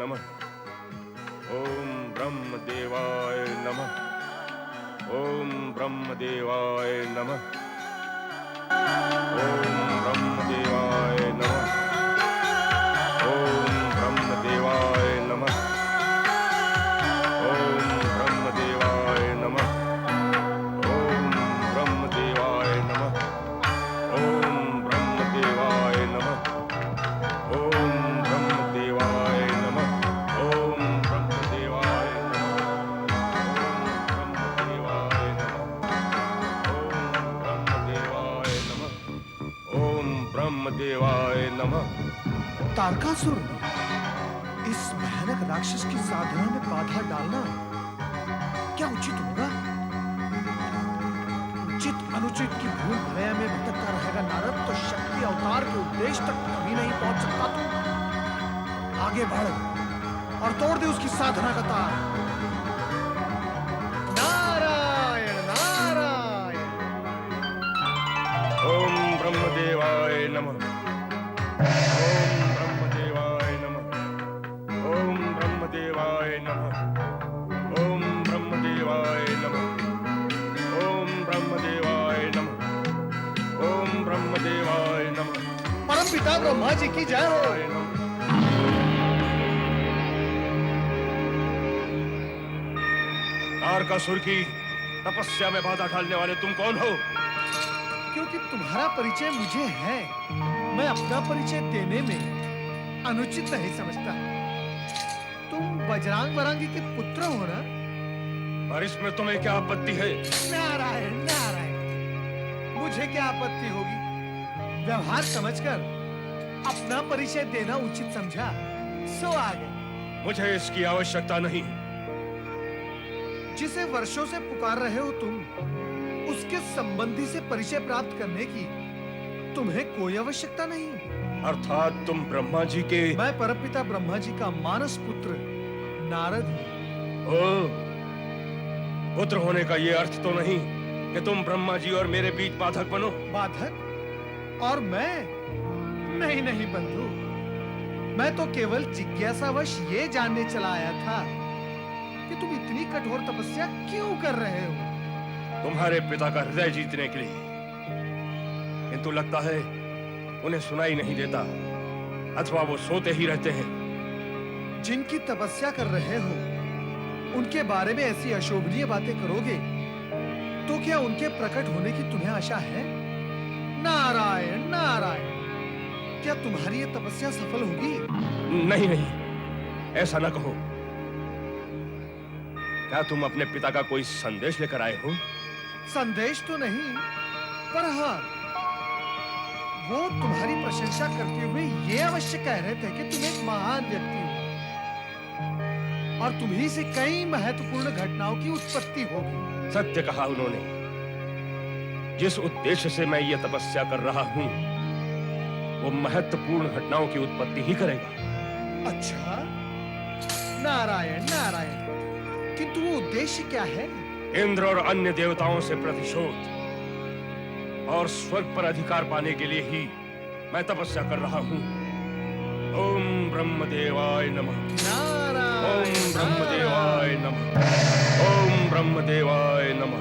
नमः। ओम ब्रह्मदेवाय नमः। ओम ब्रह्मदेवाय नमः। ओम ब्रह्मदेवाय नमः। ओम ब्रह्मदेवाय नमः। ओम ब्रह्मदेवाय नमः। ओम ब्रह्मदेवाय नमः। ओम ब्रह्मदेवाय नमः। ओम ब्रह्मदेवाय नमः। ओम ब्रह्मदेवाय नमः। ओम ब्रह्मदेवाय नमः। तारकासुर, इस भयानक राक्षस की साधना में बाधा डालना क्या उचित होगा? उचित अनुचित की भूल भुलैया में भटकता रहेगा नारद तो शक्ति अवतार के उद्देश्य तक कभी नहीं पहुंच सकता। तू आगे बढ़ और तोड़ दे उसकी साधना का तार। नारायण नारायण। ओम ब्रह्मदेवाय नमः। ओम ब्रह्मदेवाय नमः। ओम ब्रह्मदेवाय नमः। ओम ब्रह्मदेवाय नमः। ओम ब्रह्मदेवाय नमः। ओम ब्रह्मदेवाय नमः। परमपिता ब्रह्मा जी की जय हो। तारकासुर की तपस्या में बाधा डालने वाले तुम कौन हो? क्योंकि तुम्हारा परिचय मुझे है, मैं अपना परिचय देने में अनुचित नहीं समझता। तुम बजरंग बरांगी के पुत्र हो ना? और इसमें तुम्हें क्या आपत्ति है? नारायण नारायण, मुझे क्या आपत्ति होगी? व्यवहार समझकर अपना परिचय देना उचित समझा, सो आ गए। मुझे इसकी आवश्यकता नहीं। जिसे वर्षों से पुकार रहे हो तुम, उसके संबंधी से परिचय प्राप्त करने की तुम्हें कोई आवश्यकता नहीं। अर्थात तुम ब्रह्मा जी के? मैं परमपिता ब्रह्मा जी का मानस पुत्र नारद हूं। ओ, पुत्र होने का ये अर्थ तो नहीं कि तुम ब्रह्मा जी और मेरे बीच बाधक बनो। बाधक? और मैं? नहीं नहीं बंधु, मैं तो केवल जिज्ञासावश ये जानने चला आया था कि तुम इतनी कठोर तपस्या क्यों कर रहे हो? तुम्हारे पिता का हृदय जीतने के लिए। किंतु लगता है उन्हें सुनाई नहीं देता, अथवा वो सोते ही रहते हैं। जिनकी तपस्या कर रहे हो उनके बारे में ऐसी अशोभनीय बातें करोगे तो क्या उनके प्रकट होने की तुम्हें आशा है? नारायण नारायण, क्या तुम्हारी ये तपस्या सफल होगी? नहीं नहीं, ऐसा न कहो। क्या तुम अपने पिता का कोई संदेश लेकर आए हो? संदेश तो नहीं, पर हाँ, वो तुम्हारी प्रशंसा करते हुए ये अवश्य कह रहे थे कि तुम एक महान व्यक्ति हो और तुम्ही से कई महत्वपूर्ण घटनाओं की उत्पत्ति होगी। सत्य कहा उन्होंने। जिस उद्देश्य से मैं ये तपस्या कर रहा हूं, वो महत्वपूर्ण घटनाओं की उत्पत्ति ही करेगा। अच्छा, नारायण नारायण, किंतु वो उद्देश्य क्या है? इंद्र और अन्य देवताओं से प्रतिशोध और स्वर्ग पर अधिकार पाने के लिए ही मैं तपस्या कर रहा हूं। ओम ब्रह्मदेवाय नमः। ओम ब्रह्मदेवाय नमः। ओम ब्रह्मदेवाय नमः।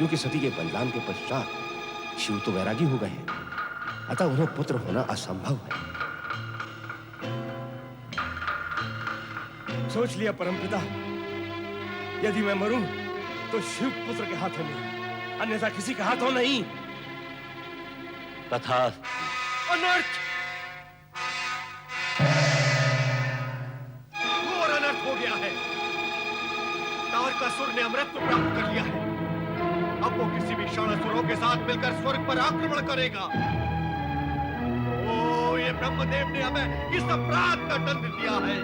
क्योंकि सती के बलिदान के पश्चात शिव तो वैरागी हो गए हैं, अतः उन्हें पुत्र होना असंभव है। सोच लिया परमपिता, यदि मैं मरूं तो शिव पुत्र के हाथों में, अन्यथा किसी के हाथों नहीं। तथास्तु। अनर्थ! घोर अनर्थ हो गया है। तारकासुर ने अमृत प्राप्त कर लिया है। अब वो किसी भी क्षण असुरों के साथ मिलकर स्वर्ग पर आक्रमण करेगा। ओ, ये ब्रह्मदेव ने हमें इस अपराध का दंड दिया है।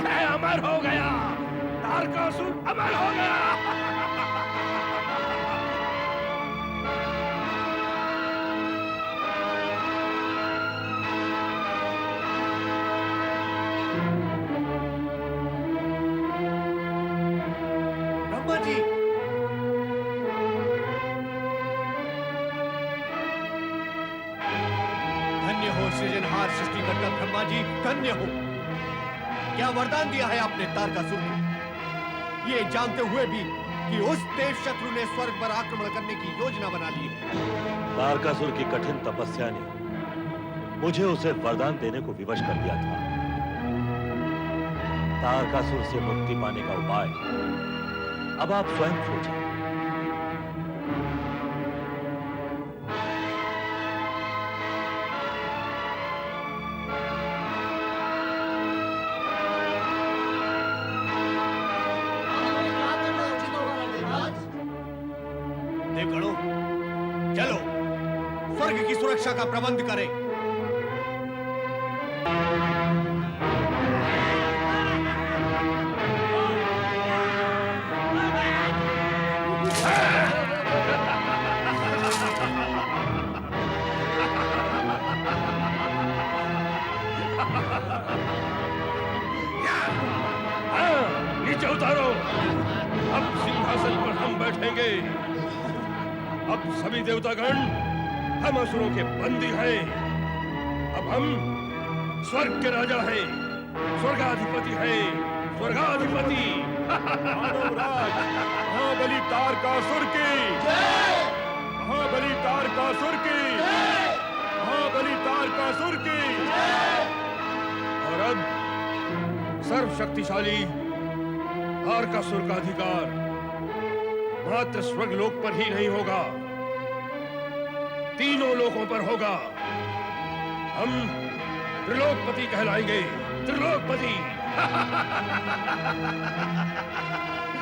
मैं अमर हो गया, तारकासुर अमर हो गया। ब्रह्मा जी, धन्य हो सृजनहार सृष्टिकर्ता ब्रह्मा जी, धन्य हो। क्या वरदान दिया है आपने तारकासुर को, ये जानते हुए भी कि उस देव शत्रु ने स्वर्ग पर आक्रमण करने की योजना बना ली है। तारकासुर की कठिन तपस्या ने मुझे उसे वरदान देने को विवश कर दिया था। तारकासुर से मुक्ति पाने का उपाय अब आप स्वयं सोचें। देवगणों, चलो स्वर्ग की सुरक्षा का प्रबंध करें। नीचे उतारो, अब सिंहासन पर हम बैठेंगे। अब सभी देवतागण हम असुरों के बंदी हैं। अब हम स्वर्ग के राजा हैं, स्वर्गाधिपति हैं, स्वर्गाधिपति। महाबली तारकासुर की जय! महाबली तारकासुर की जय! महाबली तारकासुर की जय! और अब सर्वशक्तिशाली तारकासुर का अधिकार मात्र स्वर्गलोक पर ही नहीं होगा, तीनों लोकों पर होगा। हम त्रिलोकपति कहलाएंगे, त्रिलोकपति।